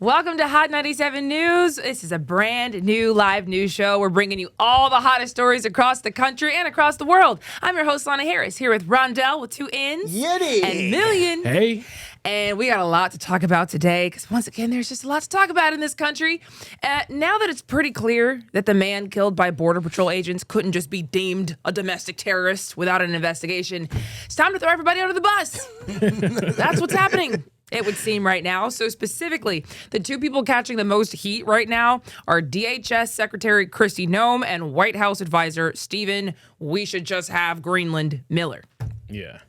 Welcome to Hot 97 News. This is a brand new live news show. We're bringing you all the hottest stories across the country and across the world. I'm your host, Lana Harris, here with Rondell with 2 N's Yiddy. and Million. Hey. And we got a lot to talk about today because, once again, there's just a lot to talk about in this country. Now that it's pretty clear that the man killed by Border Patrol agents couldn't just be deemed a domestic terrorist without an investigation, it's time to throw everybody under the bus. That's what's happening, it would seem right now. So specifically, the two people catching the most heat right now are DHS Secretary Kristi Noem and White House advisor Stephen "We should just have Greenland" Miller. Yeah.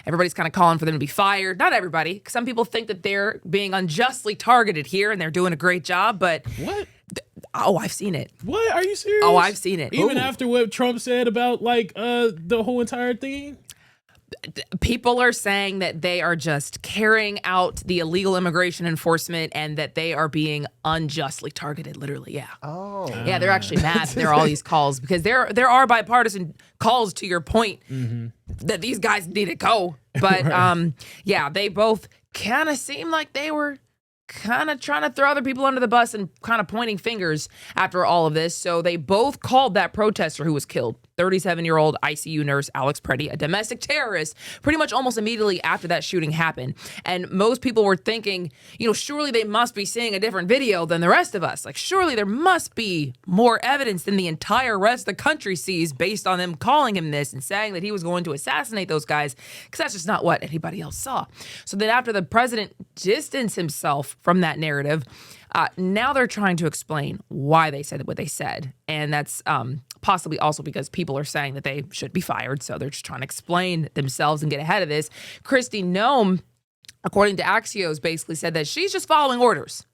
Everybody's kind of calling for them to be fired. Not everybody. Some people think that they're being unjustly targeted here and they're doing a great job, but... What? I've seen it. What? Are you serious? Oh, I've seen it. Even after what Trump said about, the whole entire thing? People are saying that they are just carrying out the illegal immigration enforcement and that they are being unjustly targeted, literally, yeah. Oh. Yeah, they're actually mad. There are all these calls because there are bipartisan calls, to your point, that these guys need to go. But, yeah, they both kind of seem like they were kind of trying to throw other people under the bus and kind of pointing fingers after all of this. So they both called that protester who was killed, 37-year-old ICU nurse Alex Preddy, a domestic terrorist, pretty much almost immediately after that shooting happened. And most people were thinking, surely they must be seeing a different video than the rest of us. Like, surely there must be more evidence than the entire rest of the country sees based on them calling him this and saying that he was going to assassinate those guys, because that's just not what anybody else saw. So then after the president distanced himself from that narrative, now they're trying to explain why they said what they said. And that's possibly also because people are saying that they should be fired. So they're just trying to explain themselves and get ahead of this. Kristi Noem, according to Axios, basically said that she's just following orders.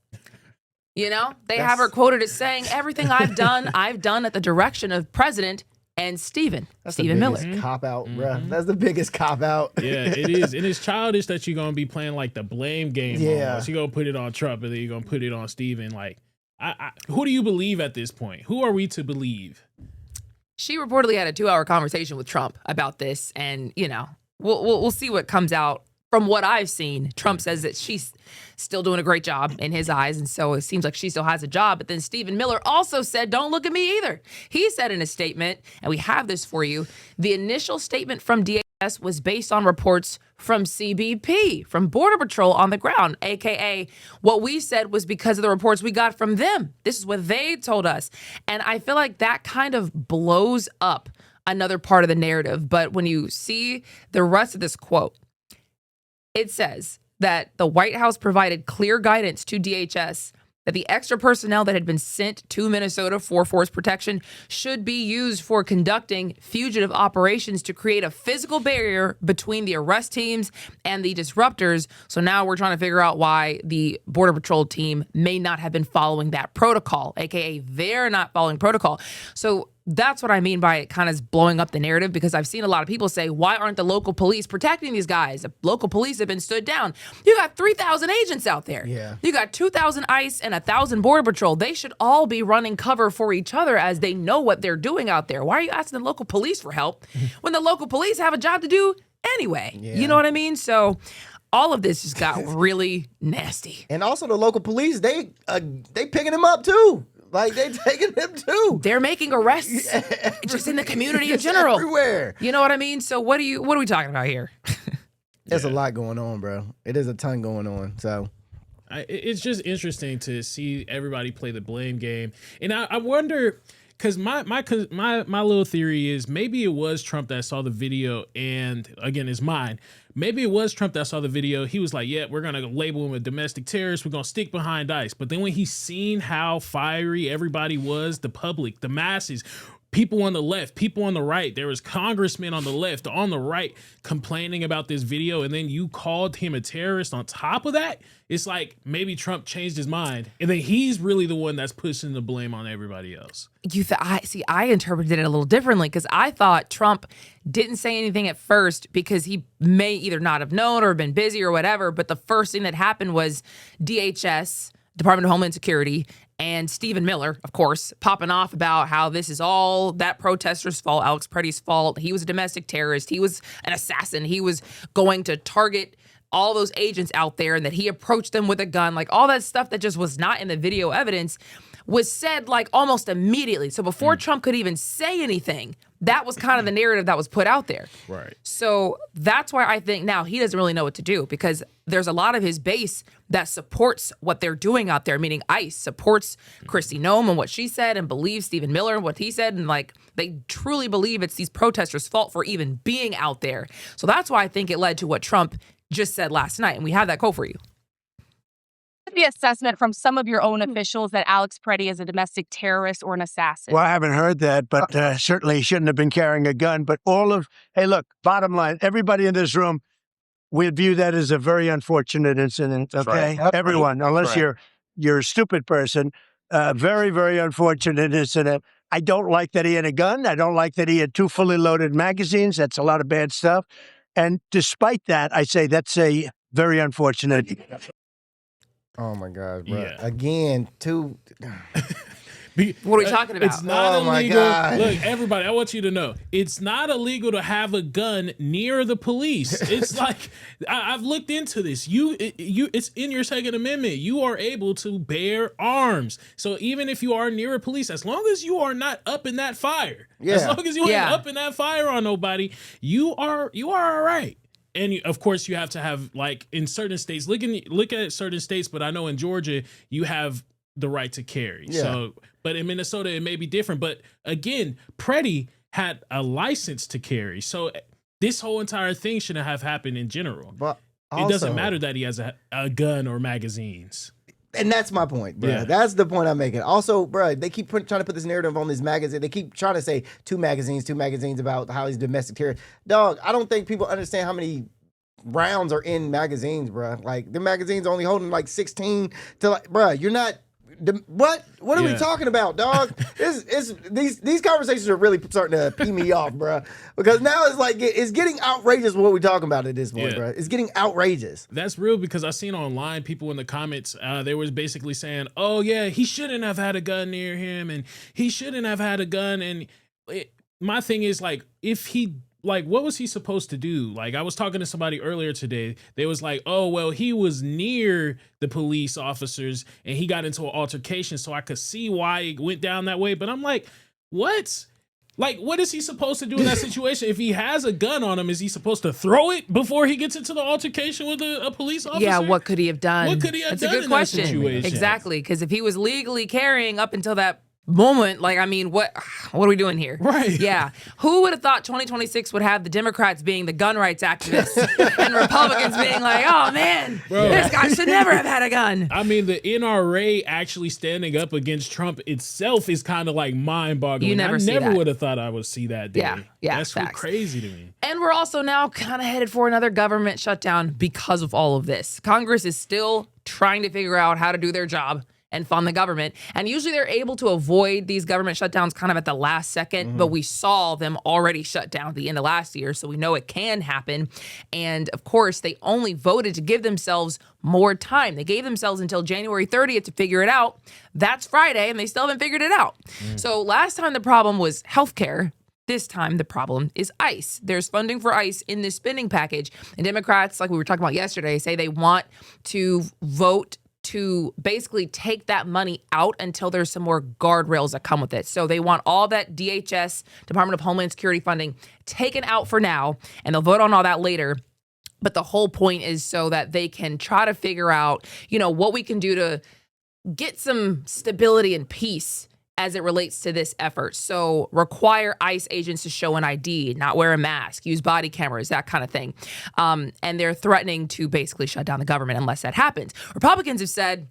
They have her quoted as saying, everything I've done at the direction of President and Stephen Miller. Cop out, bruh. That's the biggest cop out. Yeah, it is. And it's childish that you're going to be playing the blame game. Yeah. Almost. You're going to put it on Trump and then you're going to put it on Stephen. Who do you believe at this point? Who are we to believe? She reportedly had a 2-hour conversation with Trump about this. And, we'll see what comes out. From what I've seen, Trump says that she's still doing a great job in his eyes, and so it seems like she still has a job. But then Stephen Miller also said, don't look at me either. He said in a statement, and we have this for you, the initial statement from DHS was based on reports from CBP, from Border Patrol on the ground, a.k.a. what we said was because of the reports we got from them. This is what they told us. And I feel like that kind of blows up another part of the narrative. But when you see the rest of this quote, it says that the White House provided clear guidance to DHS that the extra personnel that had been sent to Minnesota for force protection should be used for conducting fugitive operations to create a physical barrier between the arrest teams and the disruptors. So now we're trying to figure out why the Border Patrol team may not have been following that protocol, aka they're not following protocol. So that's what I mean by it kind of blowing up the narrative, because I've seen a lot of people say, why aren't the local police protecting these guys? The local police have been stood down. You got 3,000 agents out there. Yeah. You got 2,000 ICE and 1,000 Border Patrol. They should all be running cover for each other as they know what they're doing out there. Why are you asking the local police for help when the local police have a job to do anyway? Yeah. You know what I mean? So all of this just got really nasty. And also the local police, they picking him up too. Like, they taking him too. They're making arrests just in the community in general. Everywhere. You know what I mean? So what are we talking about here? There's a lot going on, bro. It is a ton going on. So It's just interesting to see everybody play the blame game. And I wonder, because my little theory is maybe it was Trump that saw the video, and again, it's mine. Maybe it was Trump that saw the video. He was like, yeah, we're going to label him a domestic terrorist. We're going to stick behind ICE. But then when he's seen how fiery everybody was, the public, the masses, people on the left, people on the right, there was congressmen on the left, on the right, complaining about this video, and then you called him a terrorist on top of that, it's like maybe Trump changed his mind, and then he's really the one that's pushing the blame on everybody else. I interpreted it a little differently, because I thought Trump didn't say anything at first because he may either not have known or been busy or whatever, but the first thing that happened was DHS, Department of Homeland Security, and Stephen Miller, of course, popping off about how this is all that protester's fault, Alex Preddy's fault. He was a domestic terrorist. He was an assassin. He was going to target all those agents out there and that he approached them with a gun, like all that stuff that just was not in the video evidence was said like almost immediately. So before Trump could even say anything, that was kind of the narrative that was put out there. Right. So that's why I think now he doesn't really know what to do, because there's a lot of his base that supports what they're doing out there, meaning ICE supports Kristi Noem and what she said and believes Stephen Miller and what he said. And like they truly believe it's these protesters' fault for even being out there. So that's why I think it led to what Trump just said last night. And we have that quote for you. The assessment from some of your own officials that Alex Preddy is a domestic terrorist or an assassin? Well, I haven't heard that, but certainly he shouldn't have been carrying a gun. But hey, look, bottom line, everybody in this room, we'd view that as a very unfortunate incident, okay? Right. Everyone, unless you're a stupid person, very, very unfortunate incident. I don't like that he had a gun. I don't like that he had 2 fully loaded magazines. That's a lot of bad stuff. And despite that, I say that's a very unfortunate. Oh my gosh, bro! Yeah. Again, What are we talking about? It's not Oh, my illegal. God. Look, everybody, I want you to know, it's not illegal to have a gun near the police. It's like I've looked into this. It's in your Second Amendment. You are able to bear arms. So even if you are near a police, as long as you are not up in that fire, as long as you ain't up in that fire on nobody, you are all right. And of course, you have to have, like, in certain states, look at certain states, but I know in Georgia, you have the right to carry. Yeah. So, but in Minnesota, it may be different. But again, Preddy had a license to carry. So this whole entire thing shouldn't have happened in general. but It doesn't matter that he has a gun or magazines. And that's my point, bro. Yeah. That's the point I'm making. Also, bro, they keep trying to put this narrative on this magazine. They keep trying to say two magazines about how he's domestic terrorist. Dog, I don't think people understand how many rounds are in magazines, bro. Like, the magazines only holding like 16 to like, bro, you're not. What are we talking about, dog? These conversations are really starting to pee me off, bro. Because now it's like it's getting outrageous what we're talking about at this point, bro. It's getting outrageous. That's real, because I seen online people in the comments, they was basically saying, "Oh yeah, he shouldn't have had a gun near him, and he shouldn't have had a gun." And my thing is, like, if he. Like, what was he supposed to do? Like, I was talking to somebody earlier today. They was like, oh, well, he was near the police officers and he got into an altercation, so I could see why it went down that way. But I'm like, what? Like, what is he supposed to do in that situation? If he has a gun on him, is he supposed to throw it before he gets into the altercation with a police officer? Yeah, what could he have done? What could he have That's done a good in that question. situation? Exactly, because if he was legally carrying up until that moment, like, I mean, what are we doing here? Right. Yeah. Who would have thought 2026 would have the Democrats being the gun rights activists and Republicans being like, oh man, this guy should never have had a gun. I mean, the NRA actually standing up against Trump itself is kind of like mind-boggling. I never would have thought I would see that day. Yeah, That's facts. crazy to me. And we're also now kind of headed for another government shutdown because of all of this. Congress is still trying to figure out how to do their job and fund the government. And usually they're able to avoid these government shutdowns kind of at the last second, but we saw them already shut down at the end of last year, so we know it can happen. And of course, they only voted to give themselves more time. They gave themselves until January 30th to figure it out. That's Friday, and they still haven't figured it out. So last time the problem was healthcare. This time, the problem is ICE. There's funding for ICE in this spending package. And Democrats, like we were talking about yesterday, say they want to vote to basically take that money out until there's some more guardrails that come with it. So they want all that DHS, Department of Homeland Security funding, taken out for now, and they'll vote on all that later. But the whole point is so that they can try to figure out, what we can do to get some stability and peace as it relates to this effort. So require ICE agents to show an ID, not wear a mask, use body cameras, that kind of thing. And they're threatening to basically shut down the government unless that happens. Republicans have said,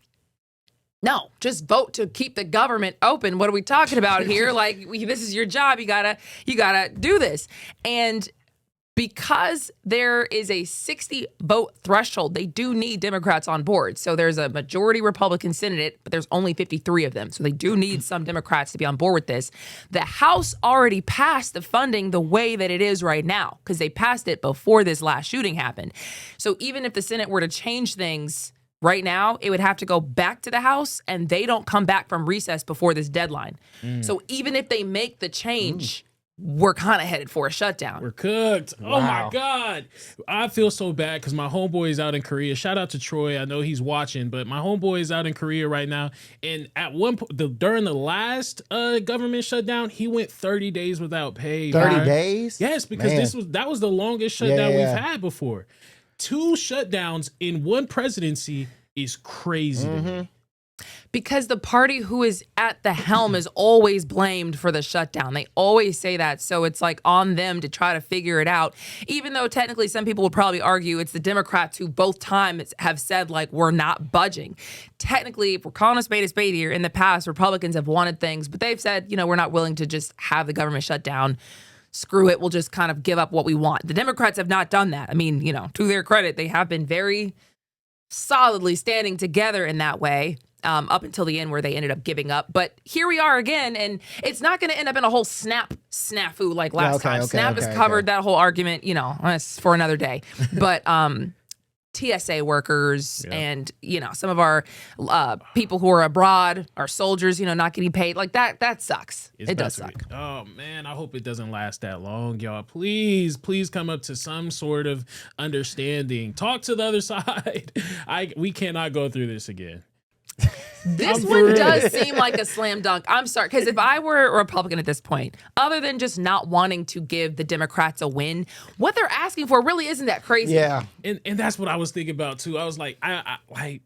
no, just vote to keep the government open. What are we talking about here? Like, this is your job. You gotta do this. And because there is a 60 vote threshold, they do need Democrats on board. So there's a majority Republican Senate, but there's only 53 of them. So they do need some Democrats to be on board with this. The House already passed the funding the way that it is right now, because they passed it before this last shooting happened. So even if the Senate were to change things right now, it would have to go back to the House, and they don't come back from recess before this deadline. So even if they make the change we're kind of headed for a shutdown. We're cooked. Oh my Wow. God. I feel so bad because my homeboy is out in Korea. Shout out to Troy. I know he's watching, but my homeboy is out in Korea right now. And at one point, during the last government shutdown, he went 30 days without pay. 30 bro. days? Yes, because Man. that was the longest shutdown Yeah. we've had before. 2 shutdowns in one presidency is crazy to me. Because the party who is at the helm is always blamed for the shutdown. They always say that. So it's like on them to try to figure it out. Even though technically some people would probably argue it's the Democrats who both times have said, like, we're not budging. Technically, if we're calling a spade here, in the past, Republicans have wanted things, but they've said, we're not willing to just have the government shut down. Screw it. We'll just kind of give up what we want. The Democrats have not done that. I mean, to their credit, they have been very solidly standing together in that way. Up until the end where they ended up giving up. But here we are again, and it's not going to end up in a whole snafu like last time. Snap has covered that whole argument, that's for another day. But TSA workers and, some of our people who are abroad, our soldiers, not getting paid, like that sucks. It does suck. Oh, man, I hope it doesn't last that long, y'all. Please come up to some sort of understanding. Talk to the other side. We cannot go through this again. This one does seem like a slam dunk. I'm sorry, because if I were a Republican at this point, other than just not wanting to give the Democrats a win, what they're asking for really isn't that crazy. Yeah. And that's what I was thinking about too. I was like, I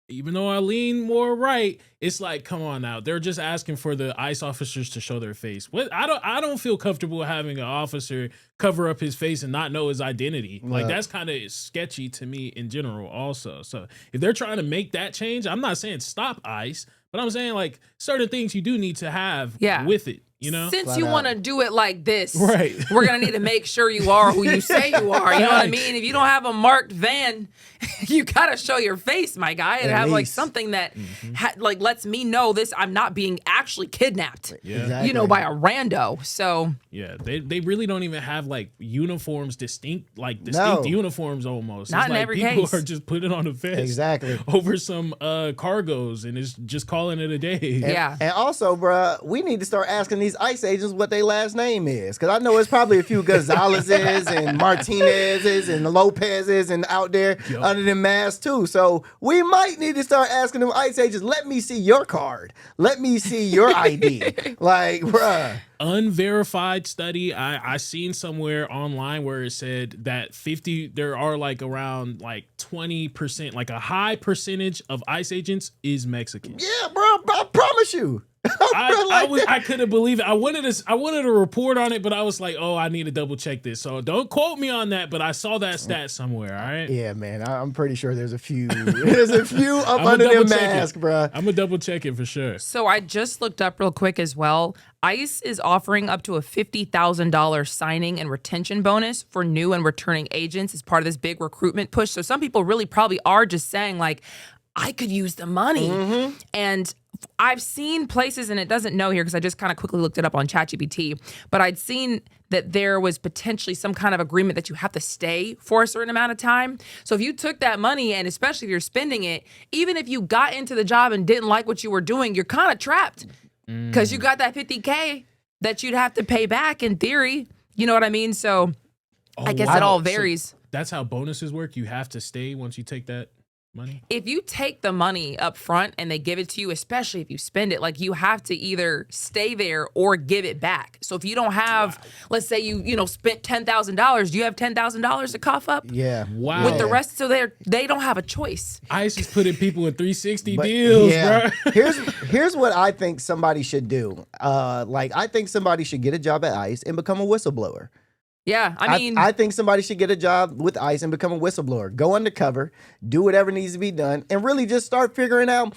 even though I lean more right, it's like, come on now. They're just asking for the ICE officers to show their face. What I don't feel comfortable having an officer cover up his face and not know his identity. Like that's kind of sketchy to me in general also. So if they're trying to make that change, I'm not saying stop ICE, but I'm saying like certain things you do need to have with it. Since Flat you out. want to do it like this, Right. we're going to need to make sure you are who you say you are. You know what I mean? If you don't have a marked van, you got to show your face, my guy, and At have like least. something that like lets me know this. I'm not being actually kidnapped, Exactly. by a rando. So Yeah, they really don't even have like uniforms, distinct No. uniforms almost. Not It's in like every people case. are just putting on a vest Exactly. over some cargos and it's just calling it a day. yeah. And also, bruh, we need to start asking these ICE agents what their last name is. Because I know it's probably a few Gonzalez's and Martinez's and Lopez's and out there under them masks too. So we might need to start asking them ICE agents, let me see your card. Let me see your ID. Like, bruh. Unverified study I seen somewhere online where it said that there are like around like 20%, like a high percentage of ICE agents is Mexican. Yeah, bro, I promise you. I couldn't believe it. I wanted to report on it, but I was like, oh, I need to double check this. So don't quote me on that, but I saw that stat somewhere. All right. Yeah, man, I'm pretty sure there's a few. There's a few up I'ma under them double check it. masks, bruh. I'm gonna double check it for sure. So I just looked up real quick as well. ICE is offering up to a $50,000 signing and retention bonus for new and returning agents as part of this big recruitment push. So some people really probably are just saying like, I could use the money. And I've seen places, and it doesn't know here because I just kind of quickly looked it up on ChatGPT, but I'd seen that there was potentially some kind of agreement that you have to stay for a certain amount of time. So if you took that money, and especially if you're spending it, even if you got into the job and didn't like what you were doing, you're kind of trapped because you got that $50K that you'd have to pay back in theory. You know what I mean? So I guess it all varies. So that's how bonuses work. You have to stay once you take that money. If you take the money up front and they give it to you, especially if you spend it, like you have to either stay there or give it back. So if you don't have, let's say you spent $10,000, do you have $10,000 to cough up? Yeah. Wow. With the rest, so they don't have a choice. ICE is putting people in 360 But, deals, yeah. bro. Here's what I think somebody should do. I think somebody should get a job at ICE and become a whistleblower. Yeah, I mean, I think somebody should get a job with ICE and become a whistleblower. Go undercover, do whatever needs to be done, and really just start figuring out,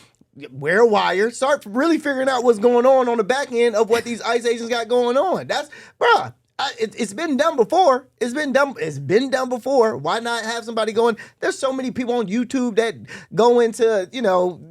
wear a wire, start really figuring out what's going on the back end of what these ICE agents got going on. That's, bruh, it's been done before. It's been done before. Why not have somebody going? There's so many people on YouTube that go into,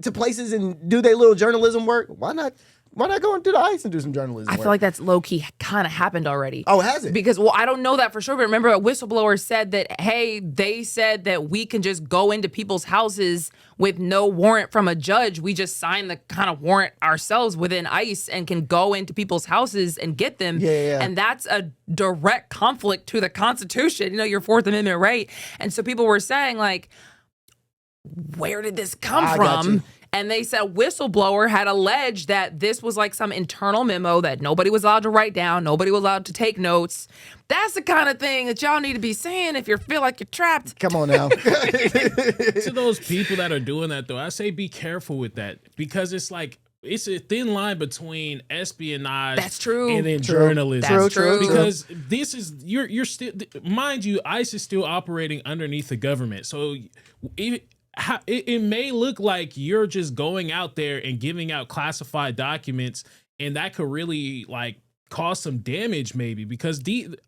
to places and do their little journalism work. Why not Why not go into the ice and do some journalism? I feel like that's low key kind of happened already. Oh, has it? Because, well, I don't know that for sure, but remember a whistleblower said that, hey, they said that we can just go into people's houses with no warrant from a judge. We just sign the kind of warrant ourselves within ICE and can go into people's houses and get them. Yeah. And that's a direct conflict to the Constitution, your Fourth Amendment right. And so people were saying, like, where did this come got from? you. And they said whistleblower had alleged that this was like some internal memo that nobody was allowed to write down. Nobody was allowed to take notes. That's the kind of thing that y'all need to be saying if you feel like you're trapped. Come on now. To those people that are doing that, though, I say be careful with that because it's like, it's a thin line between espionage That's true. and then journalism. That's true. Because this is, you're still, mind you, ICE is still operating underneath the government. So it may look like you're just going out there and giving out classified documents, and that could really like cause some damage maybe because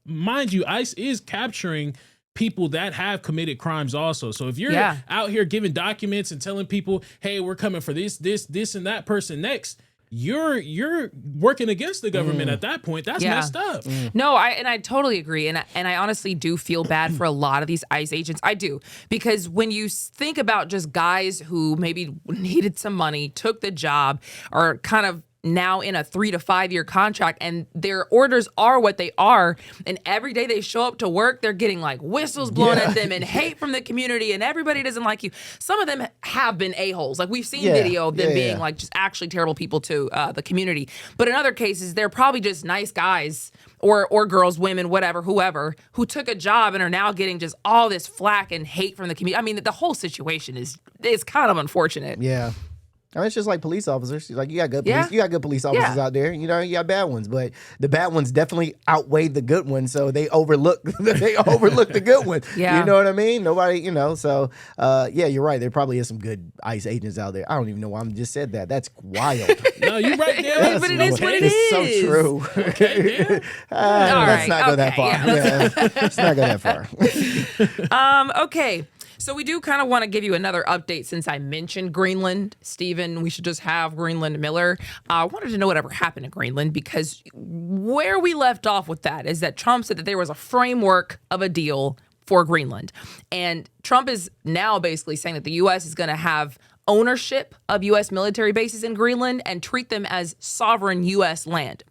mind you, ICE is capturing people that have committed crimes also. So if you're out here giving documents and telling people, hey, we're coming for this and that person next, you're working against the government at that point. That's messed up. No, I totally agree. And I honestly do feel bad for a lot of these ICE agents. I do. Because when you think about just guys who maybe needed some money, took the job, or kind of now in a 3 to 5 year contract, and their orders are what they are, and every day they show up to work, they're getting like whistles blown at them and hate from the community, and everybody doesn't like you. Some of them have been a-holes. Like we've seen video of them being like just actually terrible people to the community. But in other cases, they're probably just nice guys or girls, women, whatever, whoever, who took a job and are now getting just all this flack and hate from the community. I mean, the whole situation is kind of unfortunate. Yeah. I mean, it's just like police officers. Like you got good police, you got good police officers out there. You got bad ones, but the bad ones definitely outweigh the good ones. So they overlook the good ones. Yeah. You know what I mean? Nobody, So you're right. There probably is some good ICE agents out there. I don't even know why I just said that. That's wild. No, you're right there. But it is what it It's is. so true. Okay, Let's not go that far. Yeah. Let's not go that far. Okay. So we do kind of want to give you another update since I mentioned Greenland. Steven, we should just have Greenland Miller. I wanted to know whatever happened to Greenland because where we left off with that is that Trump said that there was a framework of a deal for Greenland. And Trump is now basically saying that the U.S. is going to have ownership of U.S. military bases in Greenland and treat them as sovereign U.S. land.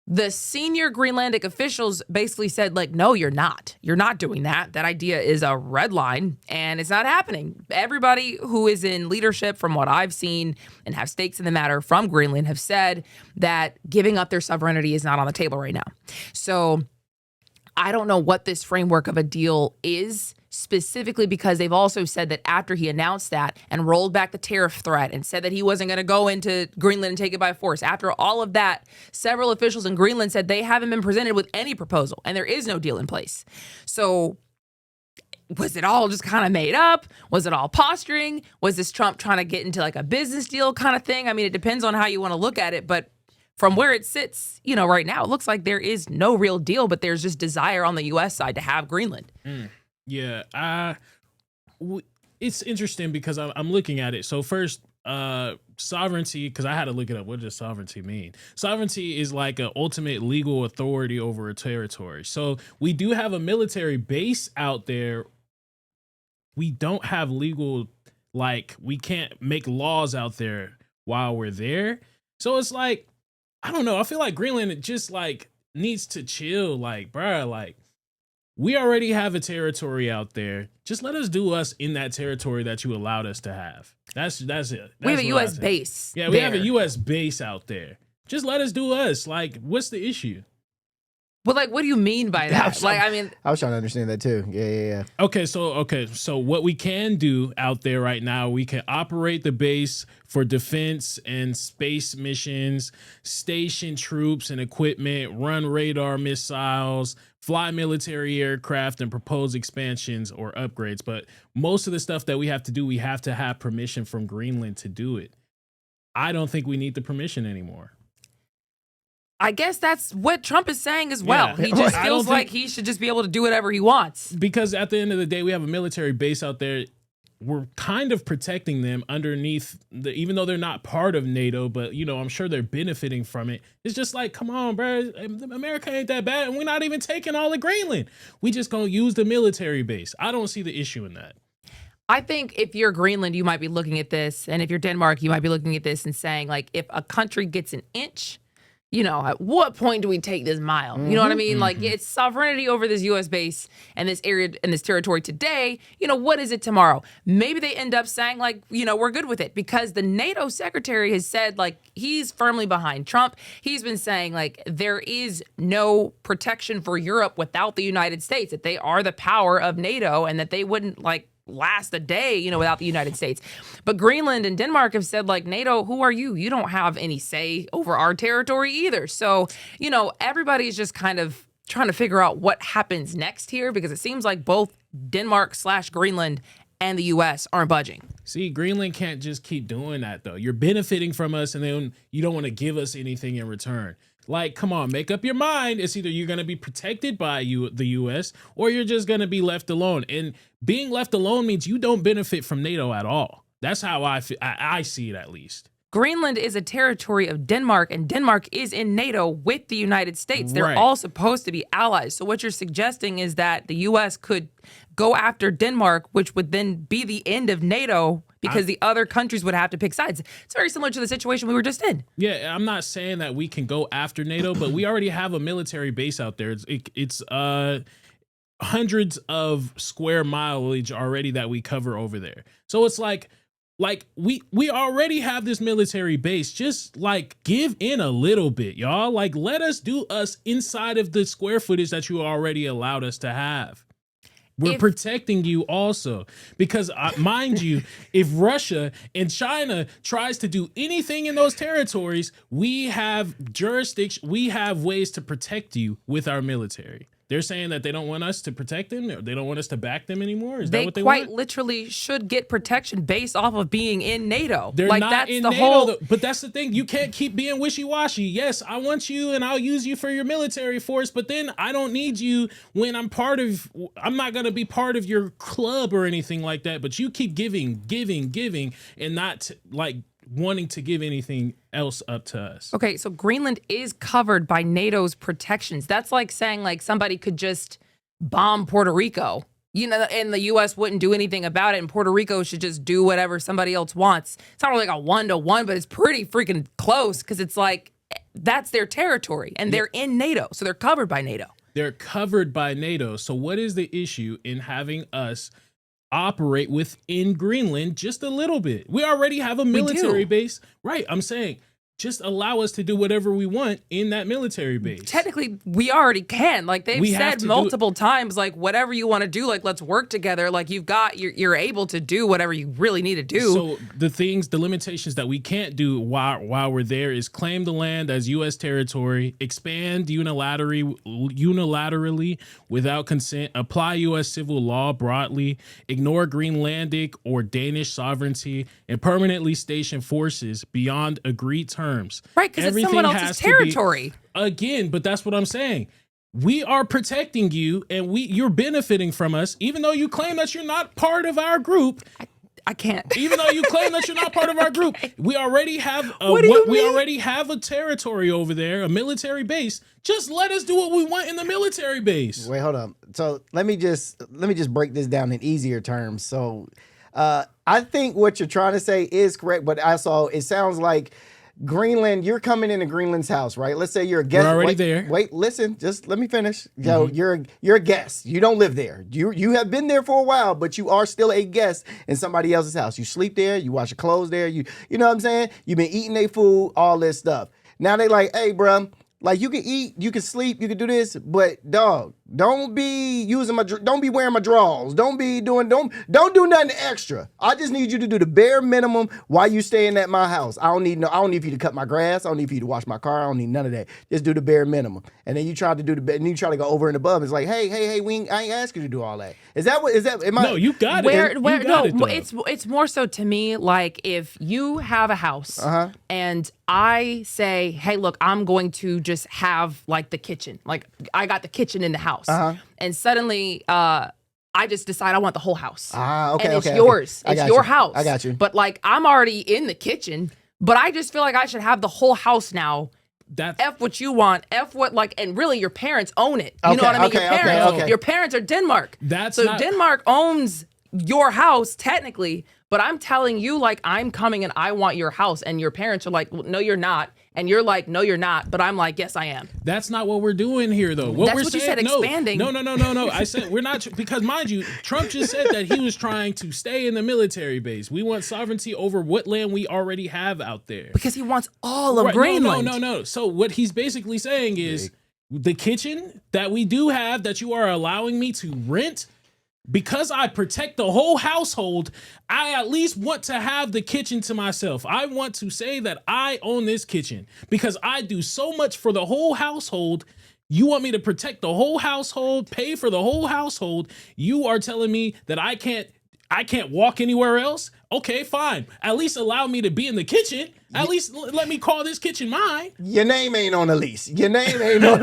The senior Greenlandic officials basically said, like, no, you're not. You're not doing that. That idea is a red line, and it's not happening. Everybody who is in leadership, from what I've seen and have stakes in the matter from Greenland, have said that giving up their sovereignty is not on the table right now. So I don't know what this framework of a deal is, specifically because they've also said that after he announced that and rolled back the tariff threat and said that he wasn't going to go into Greenland and take it by force, after all of that, several officials in Greenland said they haven't been presented with any proposal and there is no deal in place. So was it all just kind of made up? Was it all posturing? Was this Trump trying to get into like a business deal kind of thing? I mean, it depends on how you want to look at it, but from where it sits, right now, it looks like there is no real deal, but there's just desire on the U.S. side to have Greenland. Yeah, it's interesting because I'm looking at it. So first, sovereignty, because I had to look it up. What does sovereignty mean? Sovereignty is like an ultimate legal authority over a territory. So we do have a military base out there. We don't have legal, we can't make laws out there while we're there. So it's like, I don't know. I feel like Greenland just needs to chill. We already have a territory out there. Just let us do us in that territory that you allowed us to have. That's it. We have a U.S. base. Yeah, we have a U.S. base out there. Just let us do us. What's the issue? Well, what do you mean by that? I was trying to understand that too. Yeah. Okay, so what we can do out there right now, we can operate the base for defense and space missions, station troops and equipment, run radar missiles, fly military aircraft, and propose expansions or upgrades. But most of the stuff that we have to do, we have to have permission from Greenland to do it. I don't think we need the permission anymore. I guess that's what Trump is saying as well. Yeah. He just feels like he should just be able to do whatever he wants. Because at the end of the day, we have a military base out there. we're kind of protecting them underneath even though they're not part of NATO, but I'm sure they're benefiting from it. It's just like, come on, bro, America ain't that bad, and we're not even taking all of Greenland. We just gonna use the military base. I don't see the issue in that. I think if you're Greenland, you might be looking at this, and if you're Denmark, you might be looking at this and saying, like, if a country gets an inch, at what point do we take this mile? You know what I mean? Like, it's sovereignty over this U.S. base and this area and this territory today. What is it tomorrow? Maybe they end up saying, like, we're good with it, because the NATO secretary has said, like, he's firmly behind Trump. He's been saying, like, there is no protection for Europe without the United States, that they are the power of NATO and that they wouldn't, like, last a day, without the United States. But Greenland and Denmark have said, like, NATO, who are you? You don't have any say over our territory either. So, everybody's just kind of trying to figure out what happens next here, because it seems like both Denmark/Greenland and the U.S. aren't budging. See, Greenland can't just keep doing that, though. You're benefiting from us, and then you don't want to give us anything in return. Like, come on, make up your mind. It's either you're going to be protected by the U.S. or you're just going to be left alone. And being left alone means you don't benefit from NATO at all. That's how I see it, at least. Greenland is a territory of Denmark, and Denmark is in NATO with the United States. They're Right. all supposed to be allies. So what you're suggesting is that the U.S. could go after Denmark, which would then be the end of NATO, because the other countries would have to pick sides. It's very similar to the situation we were just in. Yeah, I'm not saying that we can go after NATO, but we already have a military base out there. It's hundreds of square mileage already that we cover over there. So it's like we already have this military base. Just like give in a little bit, y'all. Like, let us do us inside of the square footage that you already allowed us to have. We're protecting you also, because mind you, if Russia and China tries to do anything in those territories, we have jurisdiction. We have ways to protect you with our military. They're saying that they don't want us to protect them. They don't want us to back them anymore. Is that what they want? They quite literally should get protection based off of being in NATO. They're like, not that's in the NATO, whole. but that's the thing. You can't keep being wishy-washy. Yes, I want you and I'll use you for your military force, but then I don't need you when I'm not going to be part of your club or anything like that. But you keep giving, and not like wanting to give anything else up to us. Okay, so Greenland is covered by NATO's protections. That's like saying, like, somebody could just bomb Puerto Rico, and the U.S. wouldn't do anything about it, and Puerto Rico should just do whatever somebody else wants. It's not really like a 1-to-1, but it's pretty freaking close, because it's like that's their territory, and they're in NATO, so they're covered by NATO. They're covered by NATO. So what is the issue in having us operate within Greenland just a little bit? We already have a military base. Right. I'm saying just allow us to do whatever we want in that military base. Technically, we already can. Like, they've said multiple times, like, whatever you want to do, like, let's work together. Like, you're able to do whatever you really need to do. So the limitations that we can't do while we're there is claim the land as U.S. territory, expand unilaterally without consent, apply U.S. civil law broadly, ignore Greenlandic or Danish sovereignty, and permanently station forces beyond agreed terms. Right, because it's someone else's territory. Again, but that's what I'm saying. We are protecting you, and you're benefiting from us, even though you claim that you're not part of our group. I can't. Even though you claim that you're not part of our group, we already have already have a territory over there, a military base. Just let us do what we want in the military base. Wait, hold on. So let me just break this down in easier terms. So I think what you're trying to say is correct, but also it sounds like Greenland, you're coming into Greenland's house, right? Let's say you're a guest. We're already there. Wait, listen, just let me finish. Yo, you're a guest. You don't live there. You have been there for a while, but you are still a guest in somebody else's house. You sleep there, you wash your clothes there, you know what I'm saying? You've been eating their food, all this stuff. Now they like, hey, bro, like, you can eat, you can sleep, you can do this, but dog, don't be wearing my drawers. Don't do nothing extra. I just need you to do the bare minimum while you staying at my house. I don't need for you to cut my grass. I don't need for you to wash my car. I don't need none of that. Just do the bare minimum. And then you try to go over and above. It's like, hey, I ain't asking you to do all that. No, you got it. It's more so to me, like, if you have a house and I say, hey, look, I'm going to just have, like, the kitchen. Like, I got the kitchen in the house. And suddenly I just decide I want the whole house. Okay, and it's okay, yours. okay. I It's got your you. house. I got you. But like, I'm already in the kitchen, but I just feel like I should have the whole house now. That F what you want. F what like, and really your parents own it. You know Okay, what I mean? okay, Your parents, okay. your parents are Denmark. That's so not- Denmark owns your house technically, but I'm telling you, like, I'm coming and I want your house, and your parents are like, well, no, you're not, and you're like, no, you're not, but I'm like, yes, I am. That's not what we're doing here, though. That's we're what you saying, said, expanding. No. I said we're not, because mind you, Trump just said that he was trying to stay in the military base. We want sovereignty over what land we already have out there. Because he wants all of Right, Greenland. No. So what he's basically saying is the kitchen that we do have that you are allowing me to rent, because I protect the whole household, I at least want to have the kitchen to myself. I want to say that I own this kitchen because I do so much for the whole household. You want me to protect the whole household, pay for the whole household. You are telling me that I can't walk anywhere else? Okay, fine. At least allow me to be in the kitchen. At least let me call this kitchen mine. Your name ain't on the lease. Your name ain't on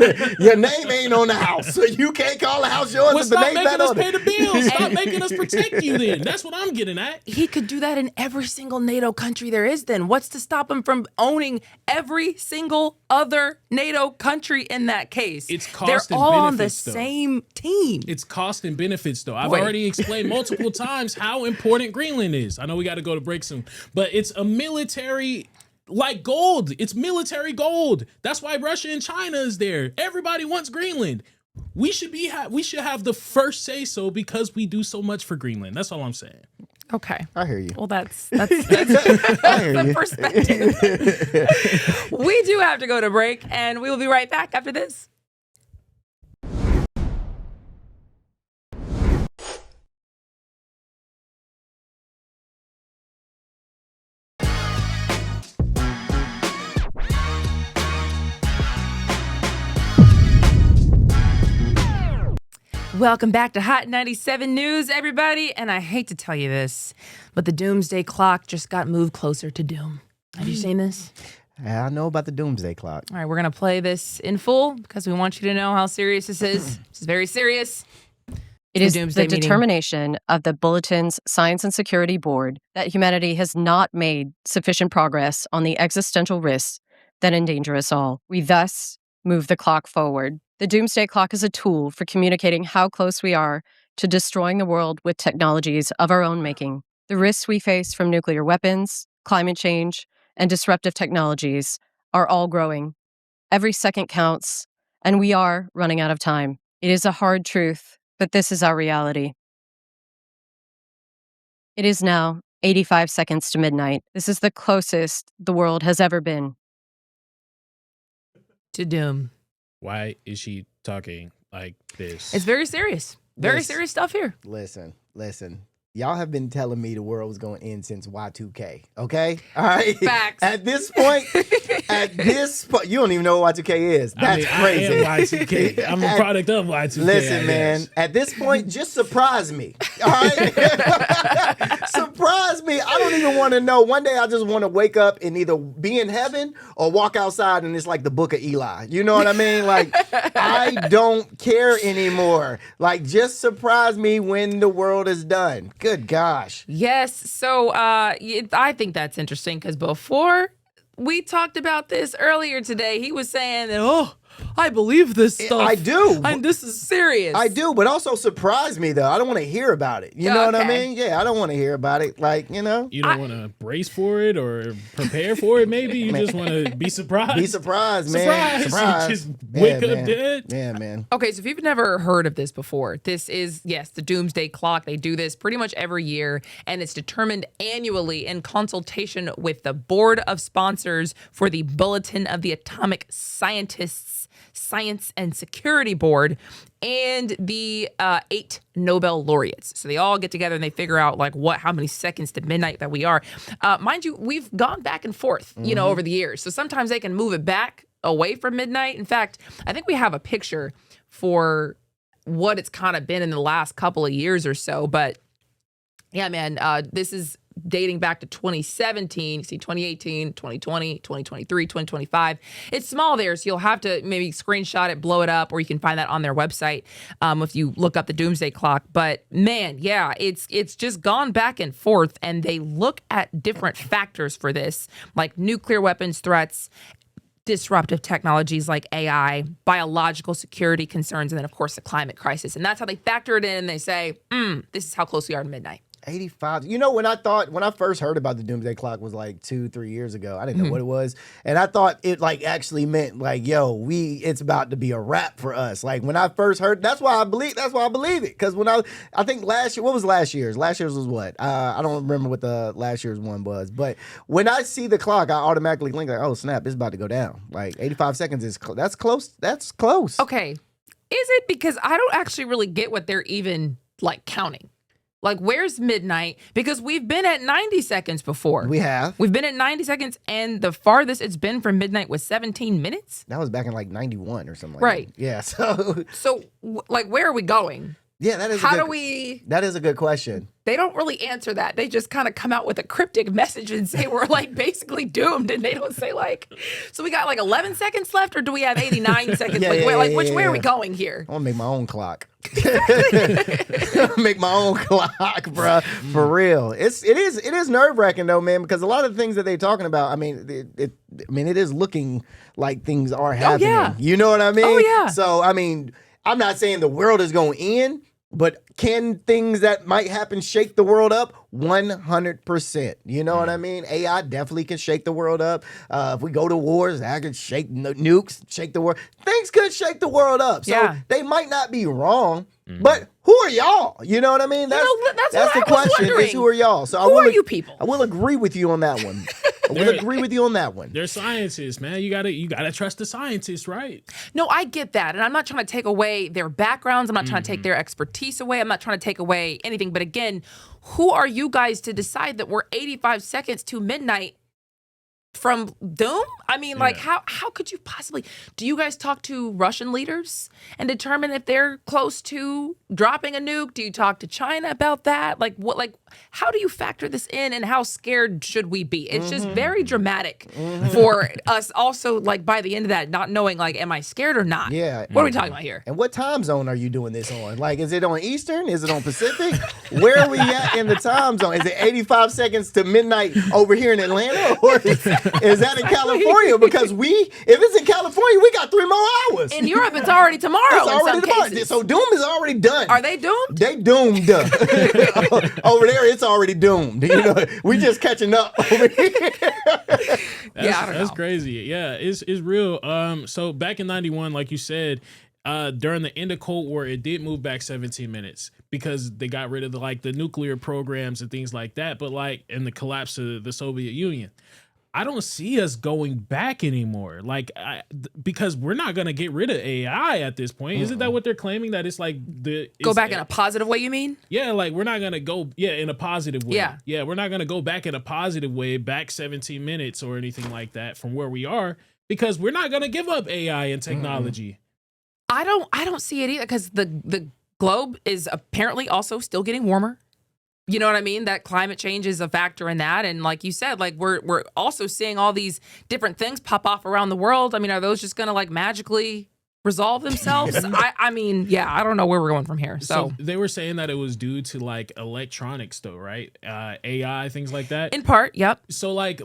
the house. So you can't call the house yours Well, if the stop name's making not us on pay it. the bills. Stop making us protect you then. That's what I'm getting at. He could do that in every single NATO country there is then. What's to stop him from owning every single other NATO country in that case? It's cost They're and all on the benefits, though. same team. It's cost and benefits, though. I've Wait. already explained multiple times how important Greenland is. I know we got to go to break soon, but it's a military, like gold. It's military gold. That's why Russia and China is there. Everybody wants Greenland. We should have the first say so because we do so much for Greenland. That's all I'm saying. Okay. I hear you. Well, that's I hear the you. perspective. We do have to go to break, and we will be right back after this. Welcome back to Hot 97 News, everybody. And I hate to tell you this, but the Doomsday Clock just got moved closer to doom. Have you seen this? I know about the Doomsday Clock. All right, we're going to play this in full because we want you to know how serious this is. This is very serious. It The is Doomsday the meeting. determination of the Bulletin's Science and Security Board that humanity has not made sufficient progress on the existential risks that endanger us all. We thus move the clock forward. The Doomsday Clock is a tool for communicating how close we are to destroying the world with technologies of our own making. The risks we face from nuclear weapons, climate change, and disruptive technologies are all growing. Every second counts, and we are running out of time. It is a hard truth, but this is our reality. It is now 85 seconds to midnight. This is the closest the world has ever been. To doom. Why is she talking like this? It's very serious. Very Yes. serious stuff here. Listen. Y'all have been telling me the world was going to end since Y2K. Okay? All right? Facts. At this point, you don't even know what Y2K is. That's crazy. I am Y2K. I'm a product of Y2K. Listen, man, at this point, just surprise me. All right? Surprise me. I don't even want to know. One day I just want to wake up and either be in heaven or walk outside and it's like the book of Eli. You know what I mean? Like, I don't care anymore. Like, just surprise me when the world is done. Good gosh. Yes. So I think that's interesting because before we talked about this earlier today, he was saying that, I believe this stuff. I do. And this is serious. I do, but also surprise me though. I don't want to hear about it. You know what I Okay. mean? Yeah, I don't want to hear about it. Like, you know, You don't want to brace for it or prepare for it, maybe. You just want to be surprised. be surprised, man. Surprise. Just wake up man. dead. Yeah, man. Okay, so if you've never heard of this before, this is, yes, the Doomsday Clock. They do this pretty much every year, and it's determined annually in consultation with the board of sponsors for the Bulletin of the Atomic Scientists Science and Security Board and the 8 Nobel laureates. So they all get together and they figure out like how many seconds to midnight that we are. Mind you, we've gone back and forth, over the years. So sometimes they can move it back away from midnight. In fact, I think we have a picture for what it's kind of been in the last couple of years or so. But yeah, man, this is dating back to 2017. You see 2018, 2020, 2023, 2025. It's small there, so you'll have to maybe screenshot it, blow it up, or you can find that on their website if you look up the Doomsday Clock. But man, yeah, it's just gone back and forth, and they look at different factors for this, like nuclear weapons threats, disruptive technologies like AI, biological security concerns, and then, of course, the climate crisis. And that's how they factor it in, and they say, this is how close we are to midnight. 85. You know, when I first heard about the Doomsday Clock was like 2-3 years ago. I didn't know what it was. And I thought it like actually meant like, yo, it's about to be a wrap for us. Like when I first heard, that's why I believe it. Cause when I think last year, what was last year's? Last year's was what? I don't remember what the last year's one was. But when I see the clock, I automatically think like, oh snap, it's about to go down. Like 85 seconds is that's close. That's close. Okay. Is it? Because I don't actually really get what they're even like counting. Like, where's midnight? Because we've been at 90 seconds before. We have. We've been at 90 seconds, and the farthest it's been from midnight was 17 minutes. That was back in like 91 or something like right. that. Yeah. So like, where are we going? Yeah, that is That is a good question. They don't really answer that. They just kind of come out with a cryptic message and say we're like basically doomed, and they don't say like, so we got like 11 seconds left, or do we have 89 seconds? Where are we going here? I want to make my own clock. Make my own clock, bro. For real. It is nerve wracking though, man, because a lot of the things that they're talking about, I mean, it is looking like things are happening. Oh, yeah. You know what I mean? Oh yeah. So I mean, I'm not saying the world is going to end, but can things that might happen shake the world up? 100%. You know what I mean? AI definitely can shake the world up. If we go to wars, that could shake nukes, shake the world. Things could shake the world up. So they might not be wrong, but who are y'all? You know what I mean? That's the question. Is who are y'all? So who are you people? I will agree with you on that one. I will agree with you on that one. They're scientists, man. You gotta trust the scientists, right? No, I get that, and I'm not trying to take away their backgrounds. I'm not trying to take their expertise away. I'm not trying to take away anything. But again, who are you guys to decide that we're 85 seconds to midnight from doom? I mean, like, how could you possibly? Do you guys talk to Russian leaders and determine if they're close to dropping a nuke? Do you talk to China about that? Like, what? Like, how do you factor this in, and how scared should we be? It's just very dramatic for us. Also, like by the end of that, not knowing, like, am I scared or not? Yeah. What are we talking about here? And what time zone are you doing this on? Like, is it on Eastern? Is it on Pacific? Where are we at in the time zone? Is it 85 seconds to midnight over here in Atlanta, or is that in California? Because if it's in California, we got 3 more hours. In Europe, it's already tomorrow. It's already in some tomorrow. cases. So doom is already done. Are they doomed? They doomed. Over there, it's already doomed. You know, we just catching up over here. That's crazy. Yeah, it's real. So back in 91, like you said, during the end of Cold War, it did move back 17 minutes because they got rid of the nuclear programs and things like that. But like in the collapse of the Soviet Union, I don't see us going back anymore. Because we're not going to get rid of AI at this point. Isn't that what they're claiming? That it's like go back in a positive way, you mean? Yeah, like we're not going to go in a positive way. Yeah. Yeah, we're not going to go back in a positive way, back 17 minutes or anything like that from where we are, because we're not going to give up AI and technology. I don't see it either, because the globe is apparently also still getting warmer. You know what I mean? That climate change is a factor in that. And like you said, like we're also seeing all these different things pop off around the world. I mean, are those just going to like magically resolve themselves? I mean, yeah, I don't know where we're going from here. So they were saying that it was due to like electronics though, right? AI, things like that. In part, yep. So like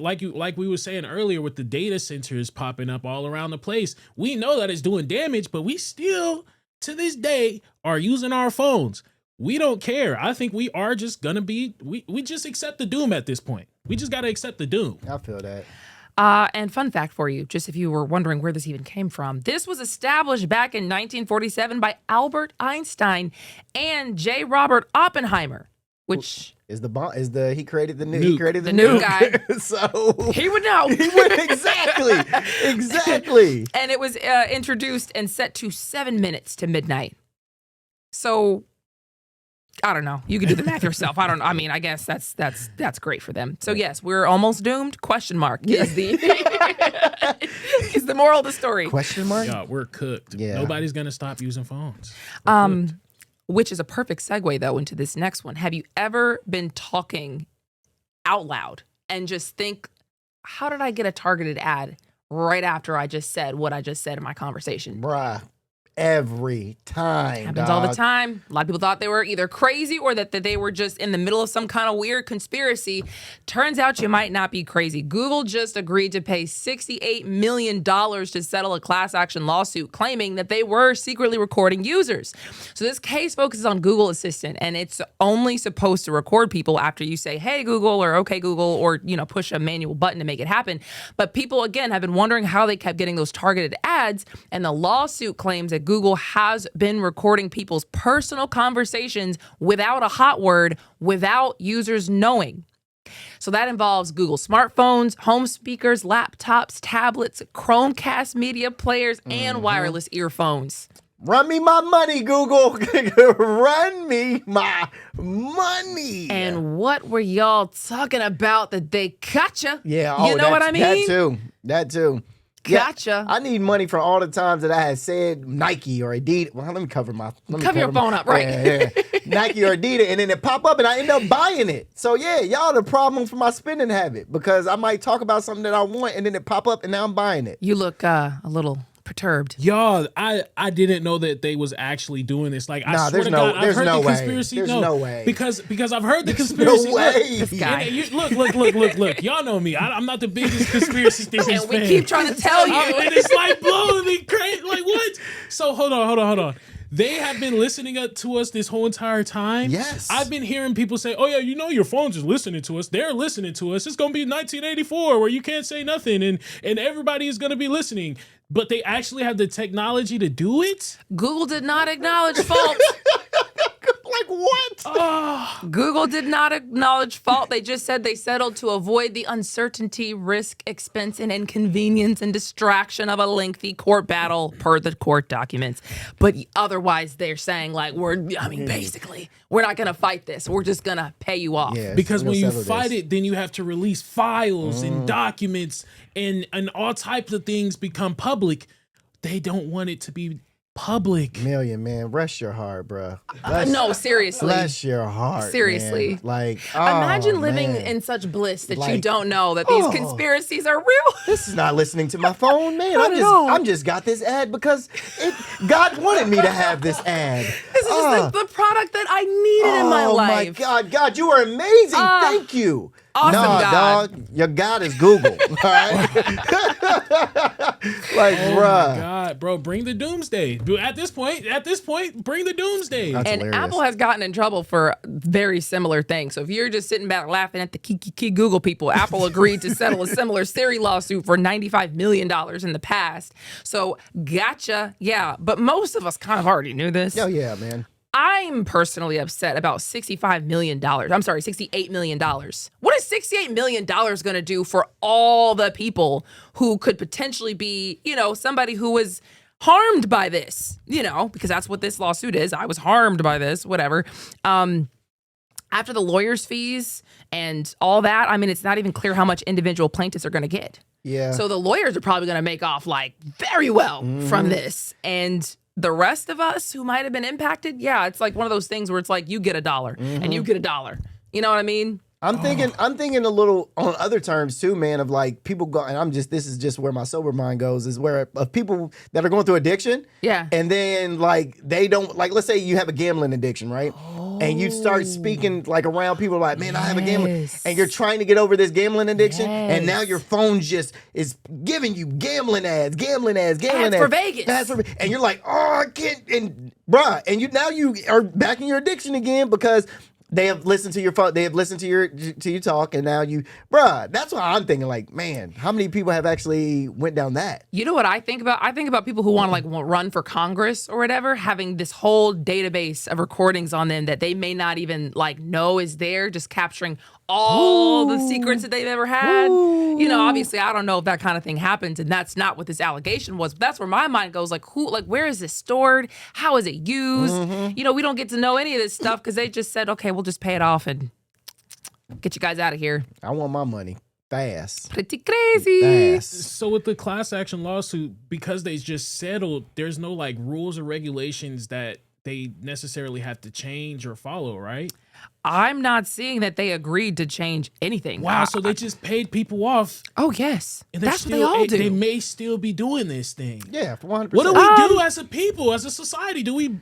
we were saying earlier with the data centers popping up all around the place, we know that it's doing damage, but we still to this day are using our phones. We don't care. I think we are just gonna be. We just accept the doom at this point. We just gotta accept the doom. I feel that. And fun fact for you, just if you were wondering where this even came from, this was established back in 1947 by Albert Einstein and J. Robert Oppenheimer, which is he created the nuke. He created the nuke guy. So he would know. He would exactly. And it was introduced and set to 7 minutes to midnight. So I don't know. You can do the math yourself. I don't know. I mean, I guess that's great for them. So yes, we're almost doomed. Question mark is the is the moral of the story. Question mark? Yeah, we're cooked. Yeah. Nobody's gonna stop using phones. Which is a perfect segue though into this next one. Have you ever been talking out loud and just think, how did I get a targeted ad right after I just said what I just said in my conversation? Bruh. Every time. Happens all the time. A lot of people thought they were either crazy or that they were just in the middle of some kind of weird conspiracy. Turns out you might not be crazy. Google just agreed to pay $68 million to settle a class action lawsuit claiming that they were secretly recording users. So this case focuses on Google Assistant, and it's only supposed to record people after you say, hey, Google, or okay, Google, or, push a manual button to make it happen. But people, again, have been wondering how they kept getting those targeted ads, and the lawsuit claims that Google has been recording people's personal conversations without a hot word, without users knowing. So that involves Google smartphones, home speakers, laptops, tablets, Chromecast media players, and wireless earphones. Run me my money, Google. Run me my money. And what were y'all talking about that they gotcha? Yeah, you know what I mean? That too. Gotcha. Yeah, I need money for all the times that I had said Nike or Adidas. Well, let me cover your phone up, right? Yeah. Nike or Adidas, and then it pop up, and I end up buying it. So yeah, y'all the problem for my spending habit, because I might talk about something that I want, and then it pop up, and now I'm buying it. You look a little perturbed. Y'all, I didn't know that they was actually doing this. Like, I swear to God, I've heard the conspiracy. There's no way. Because I've heard the conspiracy. No way. This guy. Look. Y'all know me. I'm not the biggest conspiracy theorist And we fan. keep trying to tell you. And it's like blowing me crazy. Like, what? So hold on. They have been listening to us this whole entire time. Yes. I've been hearing people say, oh, yeah, your phone's just listening to us. They're listening to us. It's going to be 1984 where you can't say nothing and everybody is going to be listening. But they actually have the technology to do it? Google did not acknowledge fault. Like what? Google did not acknowledge fault. They just said they settled to avoid the uncertainty, risk, expense, and inconvenience and distraction of a lengthy court battle per the court documents. But otherwise, they're saying, like, basically, we're not going to fight this. We're just going to pay you off. Yeah, because when you fight it, then you have to release files and documents and all types of things become public. They don't want it to be public. Million, man, rest your heart, bro. No, seriously. Bless your heart. Seriously. Man. Like, imagine living man. in such bliss that you Like, don't know that these conspiracies are real. This is not listening to my phone, man. Not at all. I'm just got this ad because God wanted me to have this ad. This is just the product that I needed in my life. Oh my God, you are amazing. Thank you. Awesome, nah, God. dog, your God is Google. All right? Like, bruh. God, bro, bring the Doomsday. At this point, bring the Doomsday. That's And hilarious. Apple has gotten in trouble for very similar things. So if you're just sitting back laughing at the key Google people, Apple agreed to settle a similar Siri lawsuit for $95 million in the past. So gotcha. Yeah. But most of us kind of already knew this. Oh, yeah, man. I'm personally upset about $68 million. What is $68 million going to do for all the people who could potentially be, somebody who was harmed by this, because that's what this lawsuit is. I was harmed by this, whatever. After the lawyer's fees and all that, it's not even clear how much individual plaintiffs are going to get. Yeah. So the lawyers are probably going to make off very well from this. And the rest of us who might have been impacted, yeah, it's like one of those things where it's like you get $1 and you get $1. You know what I mean? I'm thinking a little on other terms too, man, of like people go, and this is just where my sober mind goes, is where of people that are going through addiction. Yeah. And then like they don't, like, let's say you have a gambling addiction, right? And you start speaking like around people like, man, I have a gambling, and you're trying to get over this gambling addiction, and now your phone just is giving you gambling ads for Vegas. And you're like, oh, I can't, and bruh, and you are back in your addiction again because they have listened to your phone, they have listened to your talk, and now bruh, that's why I'm thinking like, man, how many people have actually went down that? You know what I think about? I think about people who want to run for Congress or whatever, having this whole database of recordings on them that they may not even know is there, just capturing all the secrets that they've ever had. Obviously, I don't know if that kind of thing happens, and that's not what this allegation was. But that's where my mind goes, where is this stored? How is it used? We don't get to know any of this stuff because they just said, okay, we'll just pay it off and get you guys out of here. I want my money fast. Pretty crazy. Fast. So with the class action lawsuit, because they just settled, there's no rules or regulations that they necessarily have to change or follow, right? I'm not seeing that they agreed to change anything. Wow, so they just paid people off. Oh, yes. And That's what they still, all do. They may still be doing this thing. Yeah, 100%. What do we do as a people, as a society? Do we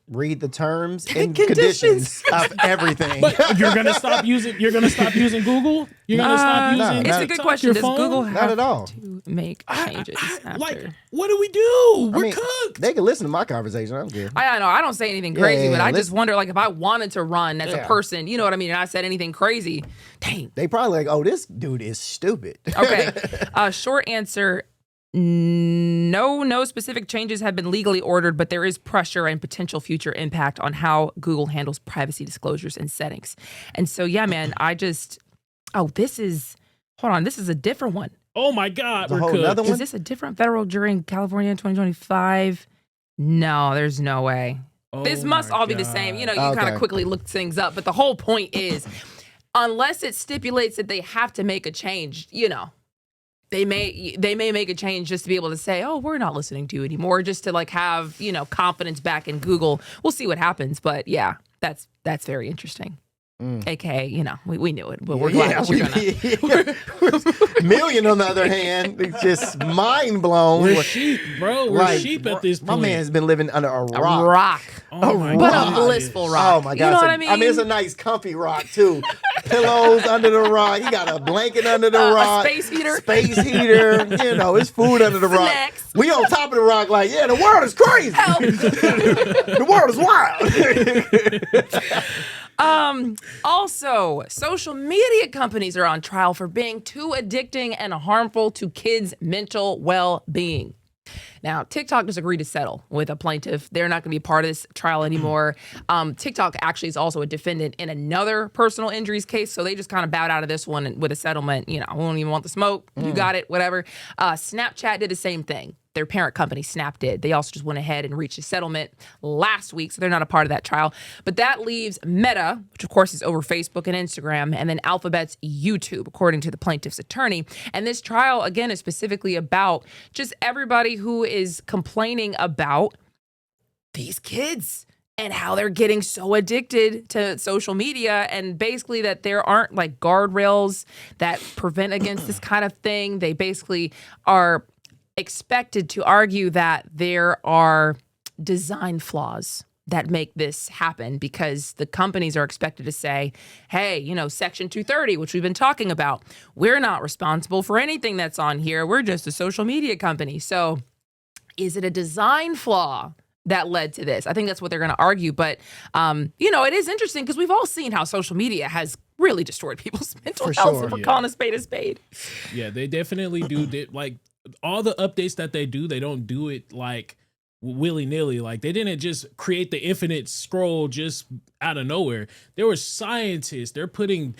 read the terms and Conditions. conditions of everything? But you're gonna stop using Google? You're gonna stop using It's a TikTok, good question. your Does phone? Google Not have at all. to make changes after? Like, what do we do? We're I mean, cooked. They can listen to my conversation. I don't care. I know. I don't say anything crazy, yeah, but I just listen. wonder, like, if I wanted to run as a Yeah. person, you know what I mean, and I said anything crazy, dang. They probably like, oh, this dude is stupid. Okay. Short answer. No specific changes have been legally ordered, but there is pressure and potential future impact on how Google handles privacy disclosures and settings. And so, yeah, man, this is a different one. Oh my God, The we're whole cooked. nother one? Is this a different federal jury in California in 2025? No, there's no way. This Oh must my all be the God. same. You know, you kind Okay. of quickly look things up, but the whole point is, unless it stipulates that they have to make a change, you know, they may make a change just to be able to say, oh, we're not listening to you anymore, just to like have, you know, confidence back in Google. We'll see what happens, but yeah, that's very interesting. AKA, you know, we knew it, but we're glad that you're gonna. Million, on the other hand, is just mind blown. We're sheep, bro. We're Like, sheep at this My point. man's been living under a A rock. rock. Oh my But God. a blissful rock. Oh my God! You know So, what I mean? I mean, it's a nice, comfy rock too. Pillows under the rock. He got a blanket under the A rock. space heater. Space heater. You know, his food under the rock. Snacks. We on top of the rock, like, yeah, the world is crazy. Help. The world is wild. Also, social media companies are on trial for being too addicting and harmful to kids' mental well-being. Now, TikTok just agreed to settle with a plaintiff. They're not going to be part of this trial anymore. TikTok actually is also a defendant in another personal injuries case, so they just kind of bowed out of this one with a settlement. You know, we don't even want the smoke. You got it, whatever. Snapchat did the same thing. Their parent company, Snap, did. They also just went ahead and reached a settlement last week, so they're not a part of that trial. But that leaves Meta, which of course is over Facebook and Instagram, and then Alphabet's YouTube, according to the plaintiff's attorney. And this trial, again, is specifically about just everybody who is complaining about these kids and how they're getting so addicted to social media, and basically that there aren't like guardrails that prevent against this kind of thing. They basically are expected to argue that there are design flaws that make this happen, because the companies are expected to say, hey, you know, Section 230, which we've been talking about, we're not responsible for anything that's on here. We're just a social media company. So is it a design flaw that led to this? I think that's what they're going to argue. But, you know, it is interesting because we've all seen how social media has really destroyed people's mental For health. sure. If we're Yeah. calling a spade a spade. Yeah, they definitely do. Like all the updates that they do, they don't do it like willy-nilly. Like they didn't just create the infinite scroll just out of nowhere. There were scientists. They're putting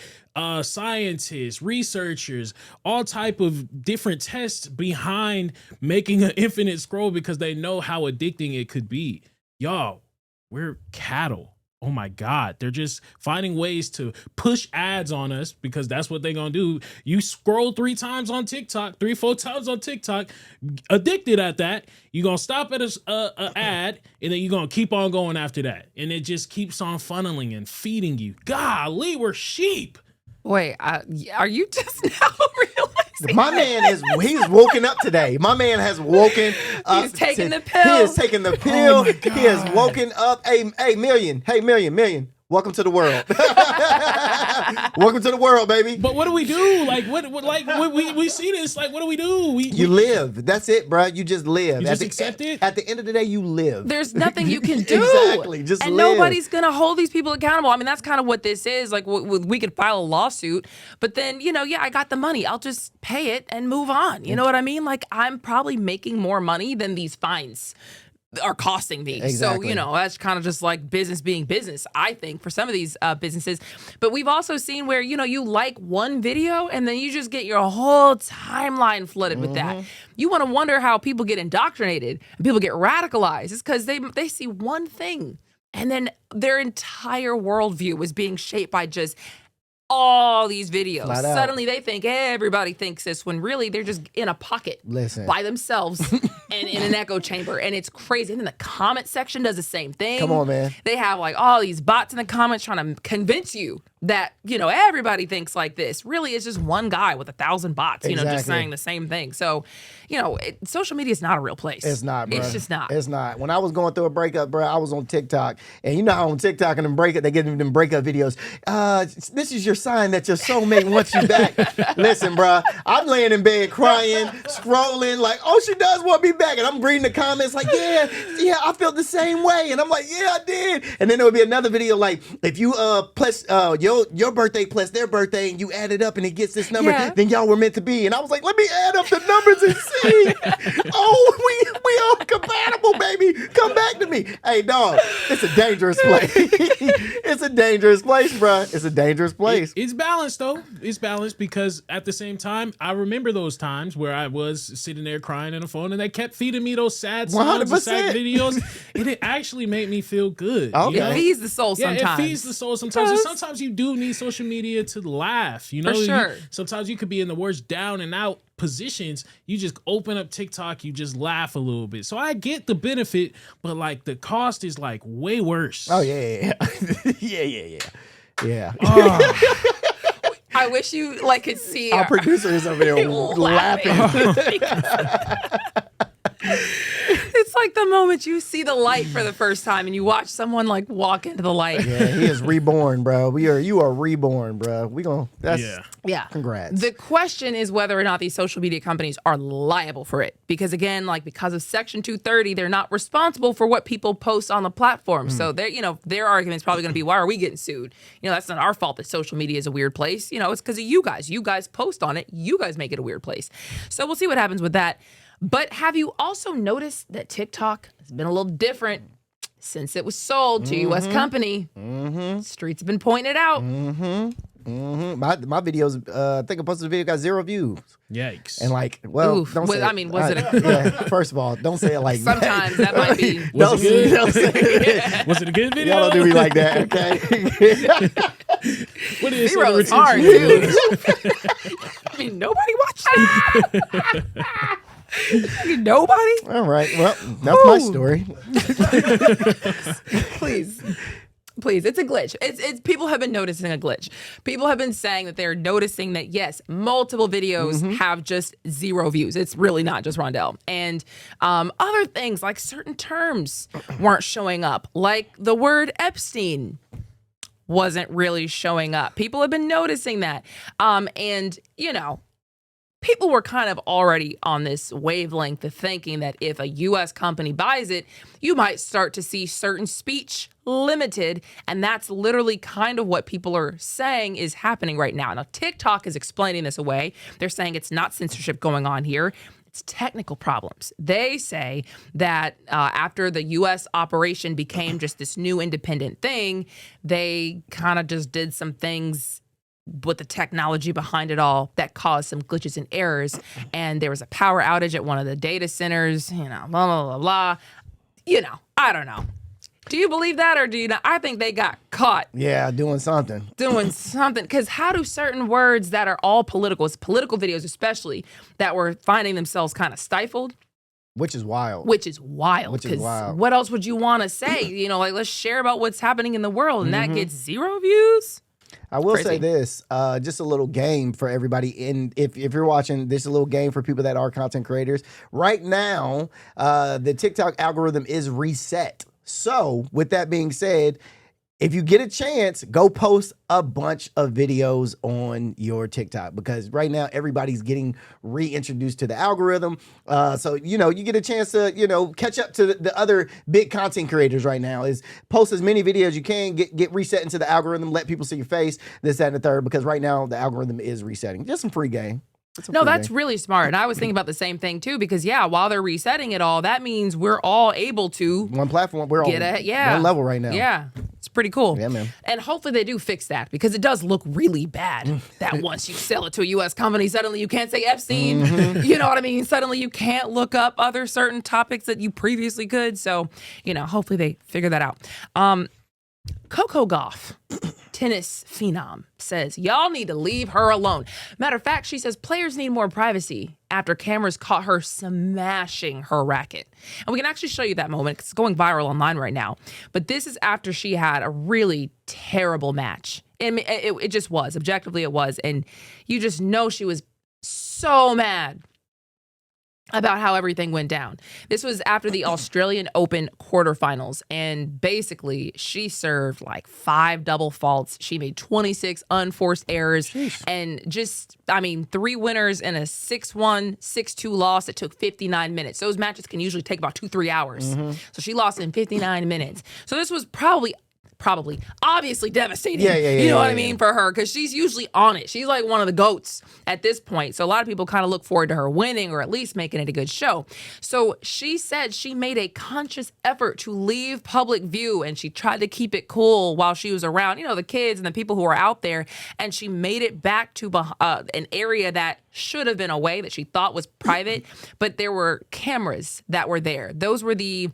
scientists, researchers, all type of different tests behind making an infinite scroll because they know how addicting it could be. Y'all, we're cattle. Oh my God. They're just finding ways to push ads on us because that's what they're going to do. You scroll 3 times on TikTok, 3-4 times on TikTok, addicted at that. You're going to stop at a ad and then you're going to keep on going after that. And it just keeps on funneling and feeding you. Golly, we're sheep. Wait, are you just now realizing? My man he's woken up today. My man has woken up. He's taking the He pill. is taking the pill. my He has God. woken up. Hey, million. Welcome to the world. Welcome to the world, baby. But what do we do? Like, we see this. Like, what do we do? You live. That's it, bro. You just live. You just accept it? At the end of the day, you live. There's nothing you can do. Exactly. Just and live. nobody's going to hold these people accountable. I mean, that's kind of what this is. Like, we could file a lawsuit, but then, you know, yeah, I got the money. I'll just pay it and move on. You know what I mean? Like, I'm probably making more money than these fines are costing me. So, Exactly. you know, that's kind of just like business being business, I think, for some of these businesses. But we've also seen where, you know, you like one video and then you just get your whole timeline flooded with that. You want to wonder how people get indoctrinated and people get radicalized. It's because they see one thing and then their entire worldview is being shaped by just all these videos. Flat out. Suddenly they think everybody thinks this when really they're just in a pocket by themselves and in an echo chamber. And it's crazy. And then the comment section does the same thing. Come on, man. They have like all these bots in the comments trying to convince you that, you know, everybody thinks like this. Really, it's just one guy with 1,000 bots, you know, just saying the same thing. So, you know, social media is not a real place. It's not, bro. It's just not. It's not. When I was going through a breakup, bro, I was on TikTok. And you know how on TikTok and they get them breakup videos. This is your sign that your soulmate wants you back. Listen, bro, I'm laying in bed crying, scrolling, like, oh, she does want me back. And I'm reading the comments like, yeah, I felt the same way. And I'm like, yeah, I did. And then there would be another video like, if you plus your birthday plus their birthday and you add it up and it gets this number, then y'all were meant to be. And I was like, let me add up the numbers and see. Oh, we all compatible, baby. Come back to me. Hey, dog, it's a dangerous place. It's a dangerous place, bro. It's a dangerous place. It's balanced, though. It's balanced because at the same time, I remember those times where I was sitting there crying on the phone and they kept feeding me those sad songs and sad videos. And it actually made me feel good. Okay. You know? It feeds the soul sometimes. Yeah, it feeds the soul sometimes. And sometimes you do need social media to laugh. You know, For sure. Sometimes you could be in the worst down and out positions. You just open up TikTok, you just laugh a little bit. So I get the benefit, but like the cost is like way worse. Oh, yeah. Yeah. Oh. I wish you like could see Our producer is over there laughing. It's like the moment you see the light for the first time and you watch someone like walk into the light. Yeah, he is reborn, bro. You are reborn, bro. Yeah. Congrats. The question is whether or not these social media companies are liable for it. Because again, like because of Section 230, they're not responsible for what people post on the platform. So their argument is probably going to be, why are we getting sued? You know, that's not our fault that social media is a weird place. You know, it's because of you guys. You guys post on it. You guys make it a weird place. So we'll see what happens with that. But have you also noticed that TikTok has been a little different since it was sold to a U.S. company? Streets have been pointing it out. My videos, I think I posted a video, got 0 views. Yikes. And like, well, Oof. don't say I mean, was it a... first of all, don't say it like Sometimes that might be... Was it good? Don't say it. Was it a good video? Y'all don't do me like that, okay? What is 0 is hard, dude. I mean, nobody watched it. Nobody? All right. Well, that's my story. Please, it's a glitch. It's people have been noticing a glitch. People have been saying that they're noticing that yes, multiple videos have just 0 views. It's really not just Rondell. And other things like certain terms weren't showing up, like the word Epstein wasn't really showing up. People have been noticing that. And you know, people were kind of already on this wavelength of thinking that if a U.S. company buys it, you might start to see certain speech limited. And that's literally kind of what people are saying is happening right now. Now, TikTok is explaining this away. They're saying it's not censorship going on here. It's technical problems. They say that after the U.S. operation became just this new independent thing, they kind of just did some things with the technology behind it all that caused some glitches and errors. And there was a power outage at one of the data centers, you know, blah, blah, blah, blah. You know, I don't know. Do you believe that or do you not? I think they got caught. Yeah, doing something. Because how do certain words that are all political, it's political videos especially, that were finding themselves kind of stifled? Which is wild. Which is wild. What else would you want to say? You know, like let's share about what's happening in the world and that gets 0 views? I will say this, just a little game for everybody. If you're watching, this is a little game for people that are content creators. Right now, the TikTok algorithm is reset. So with that being said, if you get a chance, go post a bunch of videos on your TikTok because right now everybody's getting reintroduced to the algorithm. So, you know, you get a chance to, you know, catch up to the other big content creators right now is post as many videos as you can, get reset into the algorithm, let people see your face, this, that, and the third, because right now the algorithm is resetting. Just some free game. No, that's really smart. And I was thinking about the same thing too, because yeah, while they're resetting it all, that means we're all able to one platform. We're all one level right now. Yeah, it's pretty cool. Yeah, man. And hopefully they do fix that because it does look really bad that once you sell it to a U.S. company, suddenly you can't say Epstein. You know what I mean? Suddenly you can't look up other certain topics that you previously could. So, you know, hopefully they figure that out. Coco Gauff tennis phenom says, y'all need to leave her alone. Matter of fact, she says players need more privacy after cameras caught her smashing her racket. And we can actually show you that moment 'cause it's going viral online right now. But this is after she had a really terrible match. And it just was. Objectively, it was. And you just know she was so mad about how everything went down. This was after the Australian Open quarterfinals. And basically, she served like 5 double faults. She made 26 unforced errors. Sheesh. And just, 3 winners and a 6-1, 6-2 loss. It took 59 minutes. Those matches can usually take about 2-3 hours. So she lost in 59 minutes. So this was probably obviously devastating. You know what I mean, for her, because she's usually on it. She's like one of the GOATs at this point. So a lot of people kind of look forward to her winning or at least making it a good show. So she said she made a conscious effort to leave public view and she tried to keep it cool while she was around, the kids and the people who were out there. And she made it back to an area that should have been away that she thought was private, but there were cameras that were there. Those were the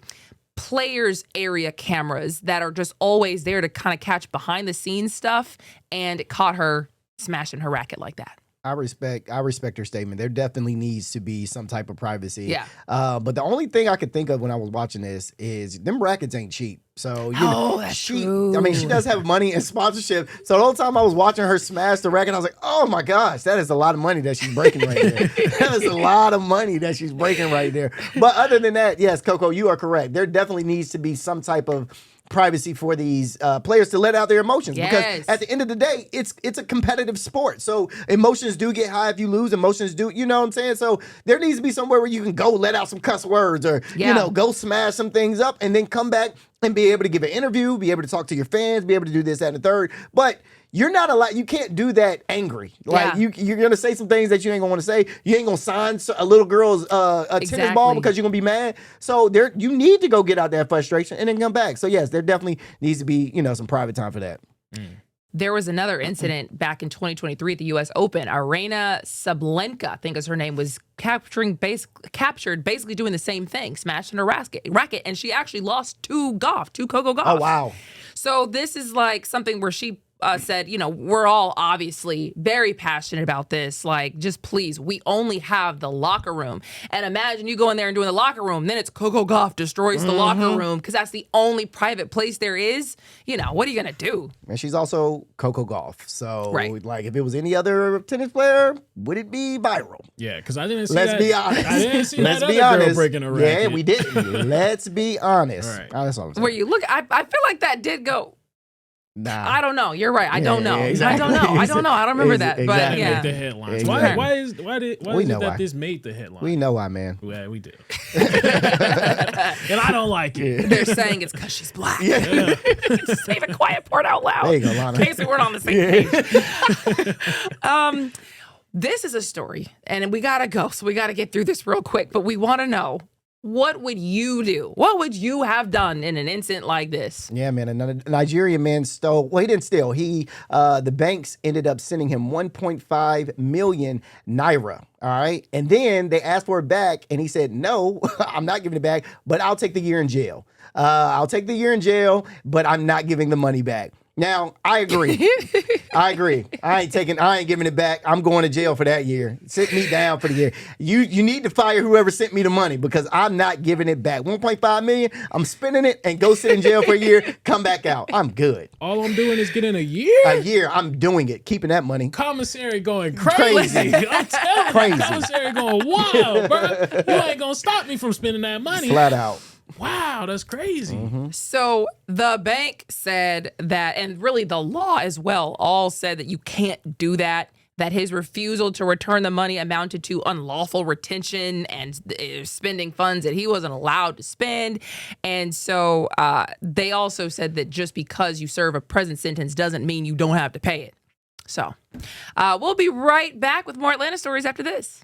players area cameras that are just always there to kind of catch behind the scenes stuff, and it caught her smashing her racket like that. I respect her statement. There definitely needs to be some type of privacy. Yeah. But the only thing I could think of when I was watching this is them rackets ain't cheap. So that's true. she does have money and sponsorship. So the whole time I was watching her smash the racket, I was like, oh my gosh, that is a lot of money that she's breaking right there. That is a lot of money that she's breaking right there. But other than that, yes, Coco, you are correct. There definitely needs to be some type of privacy for these players to let out their emotions, because at the end of the day, it's a competitive sport. So emotions do get high if you lose. Emotions do, you know what I'm saying? So there needs to be somewhere where you can go let out some cuss words or go smash some things up and then come back and be able to give an interview, be able to talk to your fans, be able to do this, that, and the third. But you're not allowed. You can't do that angry. Like you're gonna say some things that you ain't gonna want to say. You ain't gonna sign a little girl's tennis ball because you're gonna be mad. So you need to go get out that frustration and then come back. So yes, there definitely needs to be some private time for that. There was another incident back in 2023 at the U.S. Open. Arena Sablenka, I think is her name, was captured basically doing the same thing, smashing her racket, and she actually lost to Coco Gauff. Oh wow! So this is like something where she said, we're all obviously very passionate about this. Like, just please, we only have the locker room. And imagine you go in there and doing the locker room, then it's Coco Gauff destroys the locker room because that's the only private place there is. What are you going to do? And she's also Coco Gauff. So, like, if it was any other tennis player, would it be viral? Yeah, because I didn't see Let's be honest. I didn't see Let's that be other girl honest. breaking a racket. Yeah, we didn't. Let's be honest. All right. That's all I'm saying. Where you look, I feel like that did go. Nah. I don't know. You're right. I don't know. Exactly. I don't know. I don't remember that. But Exactly. yeah. Make the headlines. Exactly. Why is it that this made the headline? We know why, man. Yeah, we do. And I don't like it. They're saying it's because she's black. Yeah. Just say the quiet part out loud. There you go, Lana. In case we weren't on the same page. This is a story, and we got to go, so we got to get through this real quick. But we want to know, what would you do? What would you have done in an incident like this? Yeah, man. A Nigerian man stole. Well, he didn't steal. The banks ended up sending him 1.5 million naira. All right. And then they asked for it back, and he said, no, I'm not giving it back, but I'll take the year in jail. I'll take the year in jail, but I'm not giving the money back. Now, I agree. I ain't giving it back. I'm going to jail for that year. Sit me down for the year. You need to fire whoever sent me the money, because I'm not giving it back. 1.5 million, I'm spending it and go sit in jail for a year, come back out. I'm good. All I'm doing is getting a year? A year, I'm doing it, keeping that money. Commissary going crazy. I'm telling you, commissary going wild, bro. You ain't going to stop me from spending that money. Flat out. Wow, that's crazy. Mm-hmm. So the bank said that, and really the law as well, all said that you can't do that, that his refusal to return the money amounted to unlawful retention and spending funds that he wasn't allowed to spend. And so they also said that just because you serve a prison sentence doesn't mean you don't have to pay it. So we'll be right back with more Atlanta stories after this.